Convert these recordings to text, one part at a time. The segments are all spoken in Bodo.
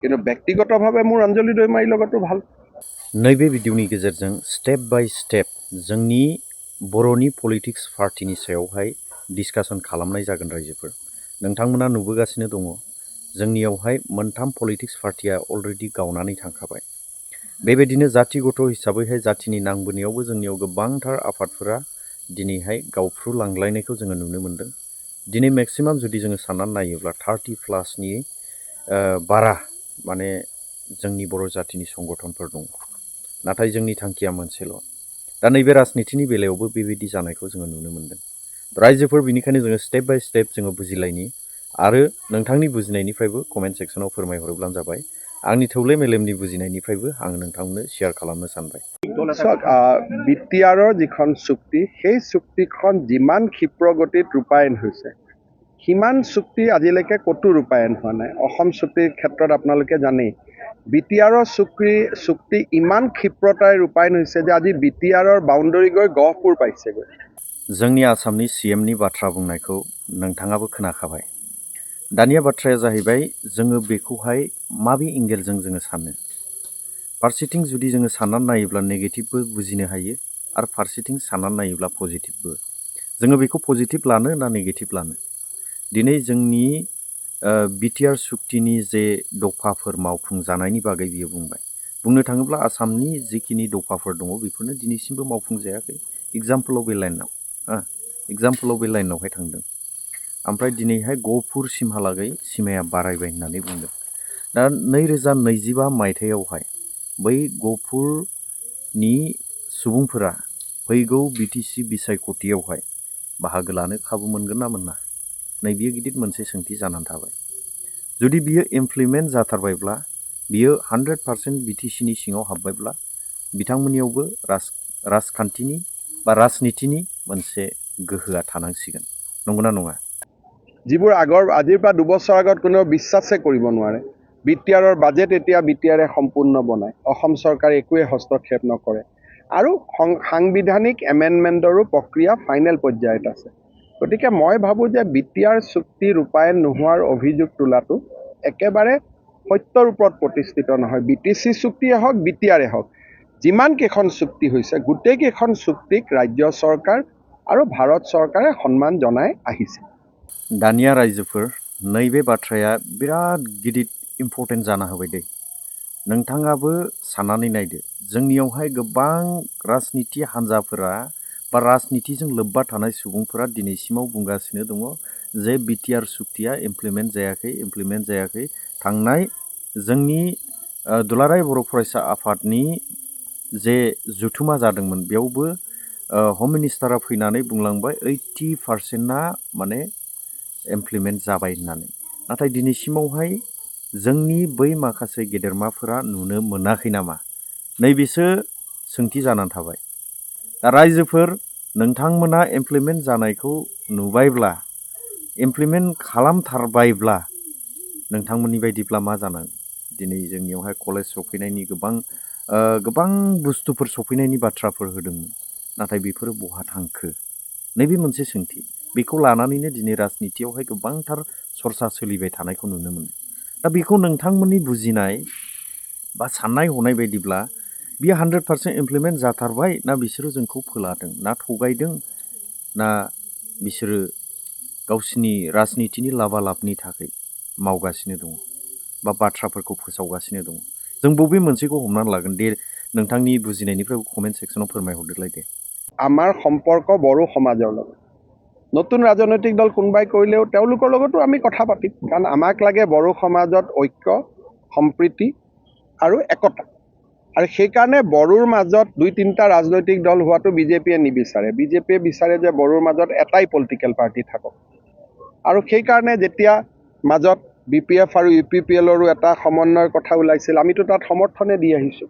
কিন্তু ব্যক্তিগতভাৱে মোৰ অঞ্জলি দৈমাৰীৰ লগতো ভাল। नैबे भिडिअनि गेजेरजों स्टेप बाय स्टेप जोंनि बर'नि पलिटिक्स पार्टिनि सायावहाय डिसकासन खालामनाय जागोन रायजोफोर। नोंथांमोना नुबोगासिनो दङ जोंनियावहाय मोनथाम पलिटिक्स पार्टिया अलरेडि गावनानै थांखाबाय। बेबायदिनो जाथि गथ' हिसाबैहाय जाथिनि नांबोनायावबो जोंनियाव गोबांथार आफादफोरा दिनैहाय गावफ्रुलांलायनायखौ जोङो नुनो मोन्दों। दिनै मेक्सिमाम जुदि जोङो साननानै नायोब्ला 30+ बारा माने जोंनि बर' जातिनि संगठनफोर दङ। नाथाय जोंनि थांखिया मोनसेल'। दा नैबे राजनितिनि बेलायावबो बेबायदि जानायखौ जोङो नुनो मोन्दों। रायजोफोर बेनिखायनो जोङो स्टेप बाय स्टेप जोङो बुजिलायनि आरो नोंथांनि बुजिनायनिफ्रायबो कमेन्ट सेक्सनाव फोरमायहरोब्लानो जाबाय। आंनि थौले मेलेमनि बुजिनायनिफ्रायबो आं नोंथांनो शेयार खालामनो सानबाय। BTRৰ যিখন চুক্তি সেই চুক্তিখন যিমান ক্ষিপ্ৰ গতিত ৰূপায়ণ হৈছে সিমান চুক্তি আজিলৈকে ক'তো ৰূপায়ণ হোৱা নাই। অসম চুক্তিৰ ক্ষেত্ৰত আপোনালোকে জানেই BTRৰ চুক্তি ইমান ক্ষিপ্ৰতাৰে ৰূপায়ণ হৈছে যে আজি BTRৰ বাউণ্ডাৰী গৈ গহপুৰ পাইছেগৈ। जोंनि आसामनि CMनि बाथ्रा बुंनायखौ नोंथाङाबो खोनाखाबाय। दानिया बाथ्राया जाहैबाय जोङो बेखौहाय माबे एंगेलजों जोङो सानो। फारसेथिं जुदि जोङो साननानै नायोब्ला नेगेटिभबो बुजिनो हायो आरो फारसेथिं साननानै नायोब्ला पजिटिभबो। जोङो बेखौ पजिटिभ लानो ना नेगेटिभ लानो। दिनै जोंनि BTR सुक्तिनि जे दफाफोर मावफुंजानायनि बागै बियो बुंबाय। बुंनो थाङोब्ला आसामनि जिखिनि दफाफोर दङ बेफोरनो दिनैसिमबो मावफुंजायाखै। एग्जाम्पलाव बे लाइनावहाय थांदों। ओमफ्राय दिनैहाय गहपुरसिमहालागै सिमाया बारायबाय होननानै बुंदों। दा 2025 मायथाइयावहाय बै गहपुरनि सुबुंफोरा फैगौ BTC बिसायख'थियावहाय बाहागो लानो खाबु मोनगोन ना मोना? नैबेयो गिदिर मोनसे सोंथि जानानै थाबाय। जुदि बियो इमप्लिमेन्ट जाथारबायब्ला बियो 100% BTCनि सिङाव हाबबायब्ला बिथांमोननियावबो राजखान्थिनि बा राजनितिनि मोनसे गोहोआ थानांसिगोन। नंगौना नङा? যিবোৰ আজিৰ পৰা 2 বছৰ আগত কোনেও বিশ্বাসে কৰিব নোৱাৰে। BTRৰ বাজেট এতিয়া BTRে সম্পূৰ্ণ বনায়। অসম চৰকাৰে একোৱে হস্তক্ষেপ নকৰে আৰু সাংবিধানিক এমেণ্ডমেণ্টৰো প্ৰক্ৰিয়া ফাইনেল পৰ্যায়ত আছে। গতিকে মই ভাবোঁ যে BTR চুক্তি ৰূপায়ণ নোহোৱাৰ অভিযোগ তোলাটো একেবাৰে সত্যৰ ওপৰত প্ৰতিষ্ঠিত নহয়। BTC চুক্তিয়ে হওক BTRে হওক যিমান কেইখন চুক্তি হৈছে গোটেইকেইখন চুক্তিক ৰাজ্য চৰকাৰ আৰু ভাৰত চৰকাৰে সন্মান জনাই আহিছে। दानिया रायजोफोर नैबे बाथ्राया बिराद गिदिर इम्पर्टेन्ट जाना होबाय दे। नोंथाङाबो साननानै नायदो जोंनियावहाय गोबां राजनिति हान्जाफोरा बा राजनितिजों लोब्बा थानाय सुबुंफोरा दिनैसिमाव बुंगासिनो दङ जे BTR सुक्तिया इमप्लिमेन्ट जायाखै। थांनाय जोंनि दुलाराय बर' फरायसा आफादनि जे जुथुमा जादोंमोन बेयावबो हम मिनिस्टारा फैनानै बुंलांबाय 80%आ माने इमप्लिमेन्ट जाबाय होननानै। नाथाय दिनैसिमावहाय जोंनि बै माखासे गेदेरमाफोरा नुनो मोनाखै नामा? नैबेसो सोंथि जानानै थाबाय। दा रायजोफोर नोंथांमोना इमप्लिमेन्ट जानायखौ नुबायब्ला इमप्लिमेन्ट खालामथारबायब्ला नोंथांमोननि बायदिब्ला मा जानांगौ? दिनै जोंनियावहाय कलेज सफैनायनि गोबां बुस्थुफोर सफैनायनि बाथ्राफोर होदोंमोन। नाथाय बेफोरो बहा थांखो? नैबे मोनसे सोंथि। बेखौ लानानैनो दिनै राजनितियावहाय गोबांथार सरसा सोलिबाय थानायखौ नुनो मोनो। दा बेखौ नोंथांमोननि बुजिनाय बा साननाय हनाय बायदिब्ला बियो 100% इमप्लिमेन्ट जाथारबाय ना बिसोरो जोंखौ फोलादों ना थगायदों ना बिसोरो गावसिनि राजनितिनि लाबालाबनि थाखाय मावगासिनो दङ बा बाथ्राफोरखौ फोसावगासिनो दङ? जों बबे मोनसेखौ हमनानै लागोन दे नोंथांनि बुजिनायनिफ्राय कमेन्ट सेक्सनाव फोरमायहरदोलाय दे। আমাৰ সম্পৰ্ক বড়ো সমাজৰ লগত। নতুন ৰাজনৈতিক দল কোনোবাই কৰিলেও তেওঁলোকৰ লগতো আমি কথা পাতিম। কাৰণ আমাক লাগে বড়ো সমাজত ঐক্য, সম্প্ৰীতি আৰু একতা। আৰু সেইকাৰণে বড়োৰ মাজত 2-3টা ৰাজনৈতিক দল হোৱাটো বিজেপিয়ে নিবিচাৰে। বিজেপিয়ে বিচাৰে যে বড়োৰ মাজত এটাই পলিটিকেল পাৰ্টি থাকক। আৰু সেইকাৰণে যেতিয়া মাজত BPF আৰু UPPLৰো এটা সমন্বয়ৰ কথা ওলাইছিল আমিতো তাত সমৰ্থনে দি আহিছোঁ।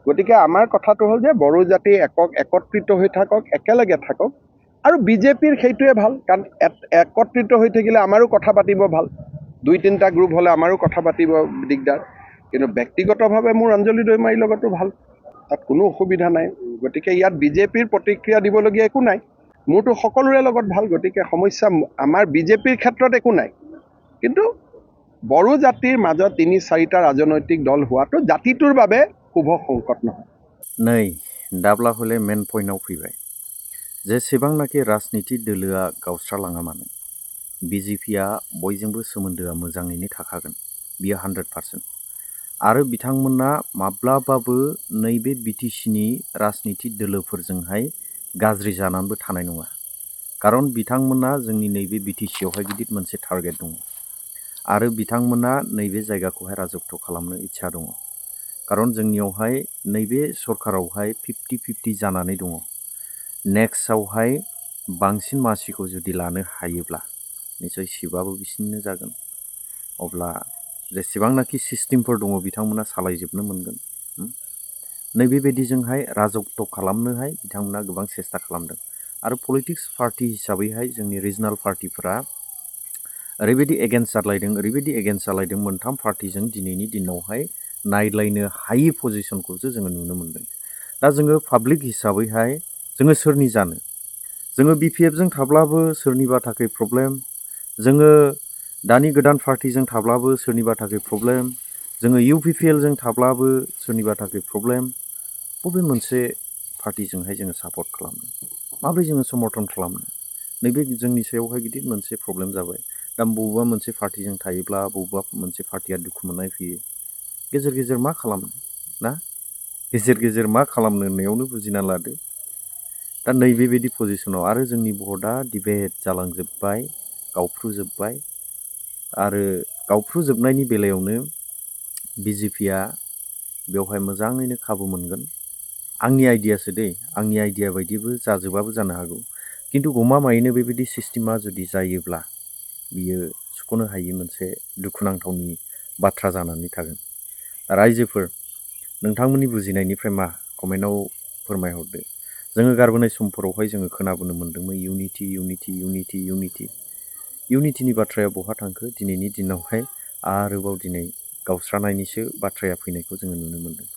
গতিকে আমাৰ কথাটো হ'ল যে বড়ো জাতি একত্ৰিত হৈ থাকক, একেলগে থাকক আৰু বিজেপিৰ সেইটোৱে ভাল। কাৰণ একত্ৰিত হৈ থাকিলে আমাৰো কথা পাতিব ভাল। 2-3টা গ্ৰুপ হ'লে আমাৰো কথা পাতিব দিগদাৰ। কিন্তু ব্যক্তিগতভাৱে মোৰ অঞ্জলি দৈমাৰীৰ লগতো ভাল, তাত কোনো অসুবিধা নাই। গতিকে ইয়াত বিজেপিৰ প্ৰতিক্ৰিয়া দিবলগীয়া একো নাই। মোৰতো সকলোৰে লগত ভাল। গতিকে সমস্যা আমাৰ বিজেপিৰ ক্ষেত্ৰত একো নাই। কিন্তু বড়ো জাতিৰ মাজত ৩-৪টা ৰাজনৈতিক দল হোৱাটো জাতিটোৰ বাবে শুভ সংকট নহয়। नै दाब्ला हले मेन पइन्टआव फैबाय जेसेबांनाखि राजनिति दोलोआ गावस्रालाङा मानो बिजेपिआ बयजोंबो सोमोन्दोआ मोजाङैनो थाखागोन बियो 100%। आरो बिथांमोना माब्लाबाबो नैबे बिटिसिनि राजनिति दोलोफोरजोंहाय गाज्रि जानानैबो थानाय नङा। खारन बिथांमोना जोंनि नैबे बिटिसियावहाय गिदिर मोनसे टारगेट दङ आरो बिथांमोना नैबे जायगाखौहाय राजत्व खालामनो इच्छा दङ। खारन जोंनियावहाय नैबे सरकारावहाय 50-50 जानानै दङ। नेक्स्टआवहाय बांसिन मासिखौ जुदि लानो हायोब्ला निसय सिटआबो बिसिनिनो जागोन। अब्ला जेसेबांनाखि सिस्टेमफोर दङ बिथांमोना सालायजोबनो मोनगोन। नैबेबायदिजोंहाय राजत्व खालामनोहाय बिथांमोना गोबां सेस्था खालामदों। आरो पलिटिक्स पार्टी हिसाबैहाय जोंनि रिजनाल पार्टीफोरा ओरैबायदि एगेन्स्ट जालायदों मोनथाम पार्टीजों दिनैनि दिनावहाय नायलायनो हायि पजिसनखौसो जोङो नुनो मोनदों। दा जोङो पाब्लिक हिसाबैहाय जोङो सोरनि जानो? जोङो बिपिएफजों थाब्लाबो सोरनिबा थाखाय प्रब्लेम, जोङो दानि गोदान पार्टीजों थाब्लाबो सोरनिबा थाखाय प्रब्लेम, जोङो इउपिपिएलजों थाब्लाबो सोरनिबा थाखाय प्रब्लेम। बबे मोनसे पार्टीजोंहाय जोङो सापर्ट खालामनो? माबोरै जोङो समर्थन खालामनो? नैबे जोंनि सायावहाय गिदिर मोनसे प्रब्लेम जाबाय। दा बबेबा मोनसे पार्टीजों थायोब्ला बबेबा मोनसे पार्टीया दुखु मोननाय फैयो। गेजेर गेजेर मा खालामनो ना? गेजेर गेजेर मा खालामनो होननायावनो बुजिना लादो। दा नैबेबायदि पजिसनाव आरो जोंनि भटआ डिबेट जालांजोब्बाय, गावफ्रुजोब्बाय। आरो गावफ्रुजोबनायनि बेलायावनो बिजेपिआ बेवहाय मोजाङैनो खाबु मोनगोन। आंनि आइडियासो दै, आंनि आइडिया बायदिबो जाजोबाबो जानो हागौ। खिन्थु गमामायैनो बेबायदि सिस्टेमा जुदि जायोब्ला बियो सुख'नो हायि मोनसे दुखुनांथावनि बाथ्रा जानानै थागोन। रायजोफोर नोंथांमोननि बुजिनायनिफ्राय मा कमेन्टआव फोरमायहरदो। जोङो गारबोनाय समफोरावहाय जोङो खोनाबोनो मोन्दोंमोन इउनिटिनि बाथ्राया बहा थांखो? दिनैनि दिनावहाय आरोबाव दिनै गावस्रानायनिसो बाथ्राया फैनायखौ जोङो नुनो मोन्दों।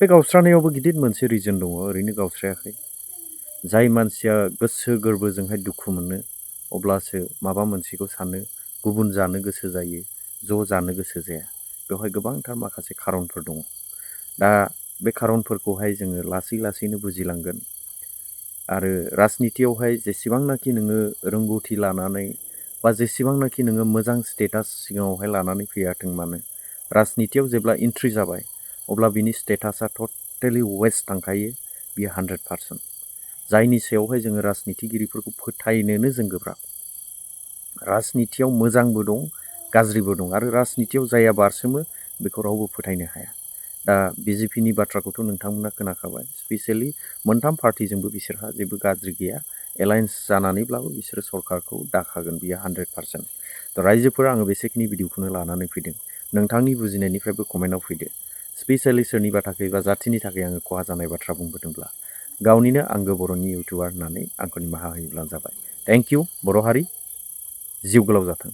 बे गावस्रानायावबो गिदिर मोनसे रिजन दङ, ओरैनो गावस्रायाखै। जाय मानसिया गोसो गोरबोजोंहाय दुखु मोनो अब्लासो माबा मोनसेखौ सानो, गुबुन जानो गोसो जायो, ज' जानो गोसो जाया। बेवहाय गोबांथार माखासे खारनफोर दङ। दा बे खारनफोरखौहाय जोङो लासै लासैनो बुजिलांगोन। आरो राजनितियावहाय जेसेबांनाखि नोङो रोंगौथि लानानै बा जेसेबांनाखि नोङो मोजां स्टेटास सिगाङावहाय लानानै फैयाथों मानो, राजनितियाव जेब्ला एन्ट्रि जाबाय अब्ला बिनि स्टेटासा टटेलि वेस्ट थांखायो, बियो 100%। जायनि सायावहाय जोङो राजनितिगिरिफोरखौ फोथायनोनो जों गोब्राब। राजनितियाव मोजांबो दं, गाज्रिबो दं। आरो राजनितियाव जाया बारसोमो बेखौ रावबो फोथायनो हाया। दा बिजेपिनि बाथ्राखौथ' नोंथांमोना खोनाखाबाय। स्पेसियेलि मोनथाम पार्टीजोंबो बिसोरहा जेबो गाज्रि गैया। एलायन्स जानानैब्लाबो बिसोरो सरकारखौ दाखागोन, बियो 100%। दा रायजोफोरा आङो बेसेखिनि भिडिअखौनो लानानै फैदों। नोंथांनि बुजिनायनिफ्रायबो कमेन्टआव फैदो। स्पेसियेलि सोरनिबा थाखाय बा जाथिनि थाखाय आङो खहा जानाय बाथ्रा बुंबोदोंब्ला गावनिनो आंगो बर'नि इउटुबार होननानै आंखौ निमाहा होयोब्लानो जाबाय। थेंक इउ बर' हारि, जिउ गोलाव जाथों।